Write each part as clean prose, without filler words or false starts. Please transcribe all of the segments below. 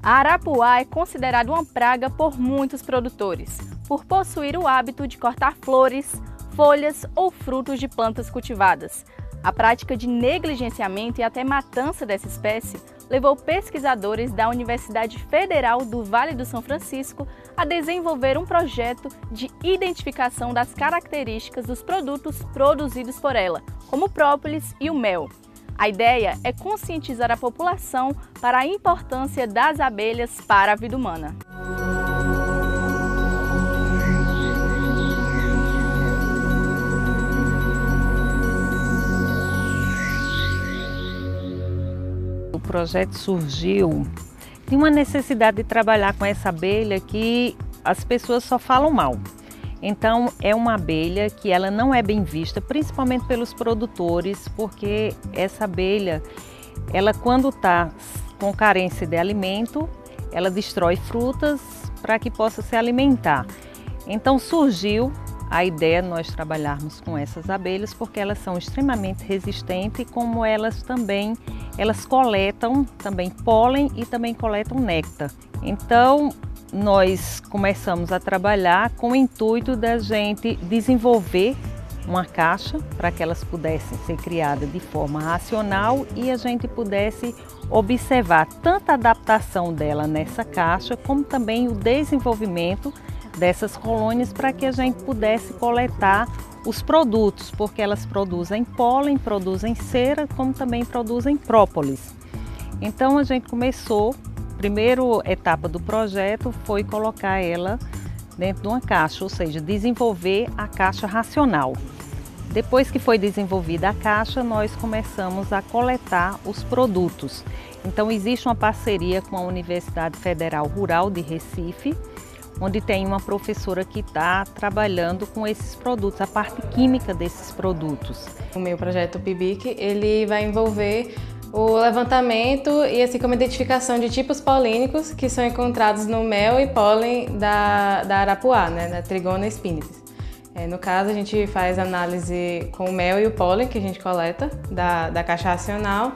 A arapuá é considerada uma praga por muitos produtores, por possuir o hábito de cortar flores, folhas ou frutos de plantas cultivadas. A prática de negligenciamento e até matança dessa espécie levou pesquisadores da Universidade Federal do Vale do São Francisco a desenvolver um projeto de identificação das características dos produtos produzidos por ela, como o própolis e o mel. A ideia é conscientizar a população para a importância das abelhas para a vida humana. O projeto surgiu de uma necessidade de trabalhar com essa abelha que as pessoas só falam mal. Então é uma abelha que ela não é bem vista, principalmente pelos produtores, porque essa abelha, ela quando está com carência de alimento, ela destrói frutas para que possa se alimentar. Então surgiu a ideia de nós trabalharmos com essas abelhas, porque elas são extremamente resistentes, como elas coletam também pólen e também coletam néctar. Então nós começamos a trabalhar com o intuito da gente desenvolver uma caixa para que elas pudessem ser criadas de forma racional e a gente pudesse observar tanto a adaptação dela nessa caixa, como também o desenvolvimento dessas colônias para que a gente pudesse coletar os produtos, porque elas produzem pólen, produzem cera, como também produzem própolis. Então a gente começou, a primeira etapa do projeto foi colocar ela dentro de uma caixa, ou seja, desenvolver a caixa racional. Depois que foi desenvolvida a caixa, nós começamos a coletar os produtos. Então existe uma parceria com a Universidade Federal Rural de Recife, onde tem uma professora que está trabalhando com esses produtos, a parte química desses produtos. O meu projeto PIBIC, ele vai envolver o levantamento e assim como a identificação de tipos polínicos que são encontrados no mel e pólen da arapuá, né, da Trigona spinifex. No caso, a gente faz análise com o mel e o pólen que a gente coleta da caixa racional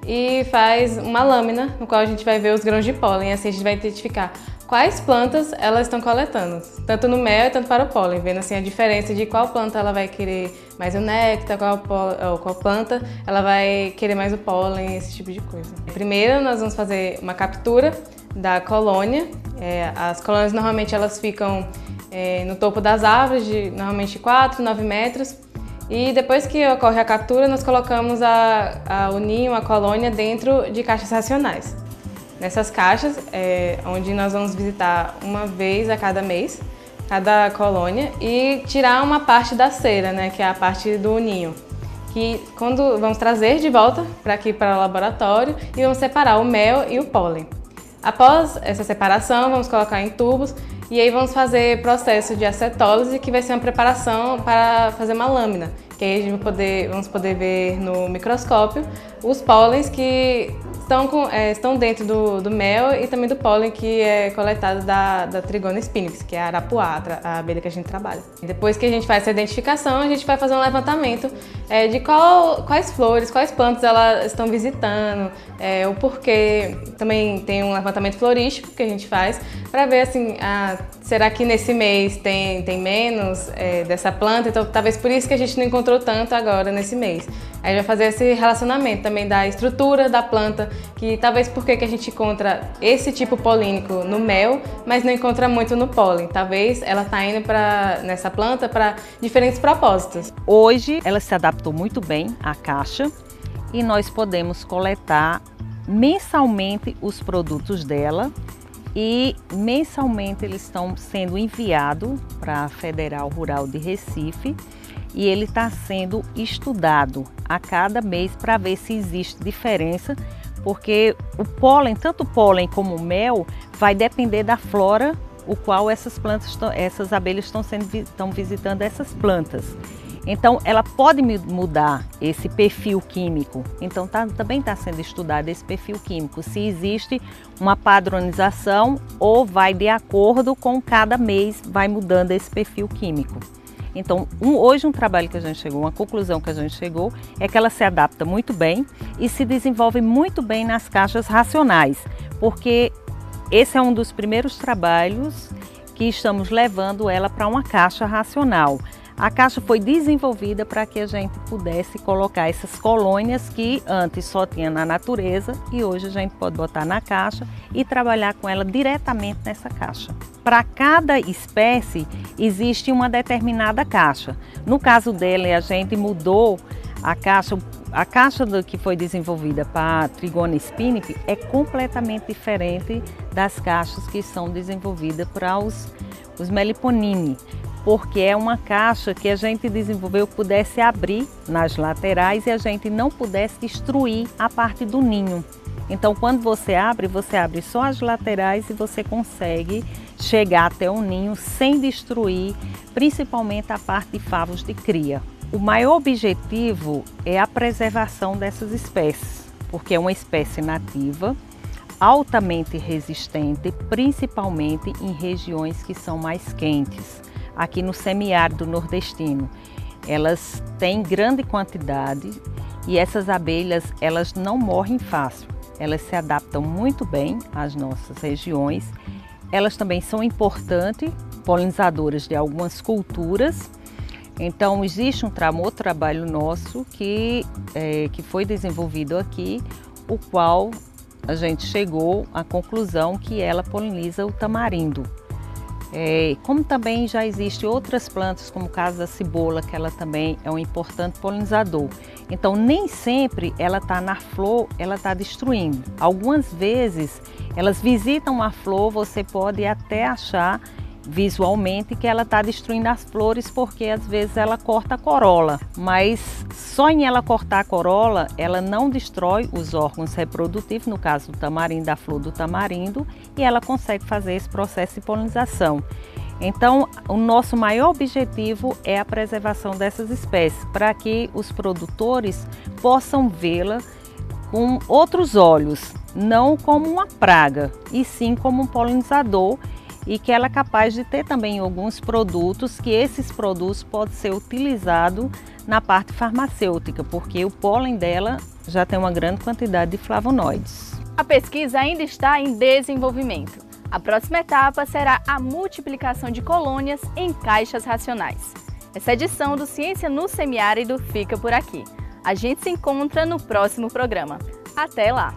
e faz uma lâmina no qual a gente vai ver os grãos de pólen, assim a gente vai identificar quais plantas elas estão coletando, tanto no mel e tanto para o pólen, vendo assim a diferença de qual planta ela vai querer mais o néctar, qual planta ela vai querer mais o pólen, esse tipo de coisa. Primeiro nós vamos fazer uma captura da colônia. As colônias normalmente elas ficam no topo das árvores, de normalmente 4, 9 metros. E depois que ocorre a captura, nós colocamos o ninho, a colônia, dentro de caixas racionais. Nessas caixas, onde nós vamos visitar uma vez a cada mês, cada colônia, e tirar uma parte da cera, né, que é a parte do ninho. Que quando vamos trazer de volta para aqui para o laboratório e vamos separar o mel e o pólen. Após essa separação, vamos colocar em tubos e aí vamos fazer processo de acetólise, que vai ser uma preparação para fazer uma lâmina, que aí a gente vamos poder ver no microscópio os pólens que estão dentro do mel e também do pólen que é coletado da Trigona spinifex, que é a arapuá, a abelha que a gente trabalha. Depois que a gente faz essa identificação, a gente vai fazer um levantamento de quais flores, quais plantas elas estão visitando, o porquê. Também tem um levantamento florístico que a gente faz para ver assim, será que nesse mês tem menos dessa planta, então talvez por isso que a gente não encontrou tanto agora nesse mês. Aí vai fazer esse relacionamento também da estrutura da planta, que talvez porque que a gente encontra esse tipo polínico no mel, mas não encontra muito no pólen. Talvez ela está indo nessa planta para diferentes propósitos. Hoje ela se adaptou muito bem à caixa e nós podemos coletar mensalmente os produtos dela e mensalmente eles estão sendo enviados para a Federal Rural de Recife e ele está sendo estudado a cada mês para ver se existe diferença, porque o pólen, tanto o pólen como o mel, vai depender da flora o qual essas abelhas estão visitando essas plantas. Então ela pode mudar esse perfil químico, então também está sendo estudado esse perfil químico, se existe uma padronização ou vai de acordo com cada mês, vai mudando esse perfil químico. Então, hoje um trabalho que a gente chegou, uma conclusão que a gente chegou, é que ela se adapta muito bem e se desenvolve muito bem nas caixas racionais, porque esse é um dos primeiros trabalhos que estamos levando ela para uma caixa racional. A caixa foi desenvolvida para que a gente pudesse colocar essas colônias que antes só tinha na natureza e hoje a gente pode botar na caixa e trabalhar com ela diretamente nessa caixa. Para cada espécie existe uma determinada caixa. No caso dela, a gente mudou a caixa. A caixa que foi desenvolvida para a Trigona spinip é completamente diferente das caixas que são desenvolvidas para os Meliponini, porque é uma caixa que a gente desenvolveu que pudesse abrir nas laterais e a gente não pudesse destruir a parte do ninho. Então, quando você abre só as laterais e você consegue chegar até o ninho sem destruir, principalmente a parte de favos de cria. O maior objetivo é a preservação dessas espécies, porque é uma espécie nativa, altamente resistente, principalmente em regiões que são mais quentes. Aqui no semiárido nordestino, elas têm grande quantidade e essas abelhas elas não morrem fácil. Elas se adaptam muito bem às nossas regiões. Elas também são importantes polinizadoras de algumas culturas. Então existe outro trabalho nosso que foi desenvolvido aqui, o qual a gente chegou à conclusão que ela poliniza o tamarindo. Como também já existem outras plantas, como o caso da cebola, que ela também é um importante polinizador. Então nem sempre ela está na flor, ela está destruindo. Algumas vezes elas visitam a flor, você pode até achar visualmente que ela está destruindo as flores, porque às vezes ela corta a corola, mas só em ela cortar a corola ela não destrói os órgãos reprodutivos, no caso do tamarindo, da flor do tamarindo, e ela consegue fazer esse processo de polinização. Então o nosso maior objetivo é a preservação dessas espécies, para que os produtores possam vê-la com outros olhos, não como uma praga, e sim como um polinizador, e que ela é capaz de ter também alguns produtos, que esses produtos podem ser utilizados na parte farmacêutica, porque o pólen dela já tem uma grande quantidade de flavonoides. A pesquisa ainda está em desenvolvimento. A próxima etapa será a multiplicação de colônias em caixas racionais. Essa edição do Ciência no Semiárido fica por aqui. A gente se encontra no próximo programa. Até lá!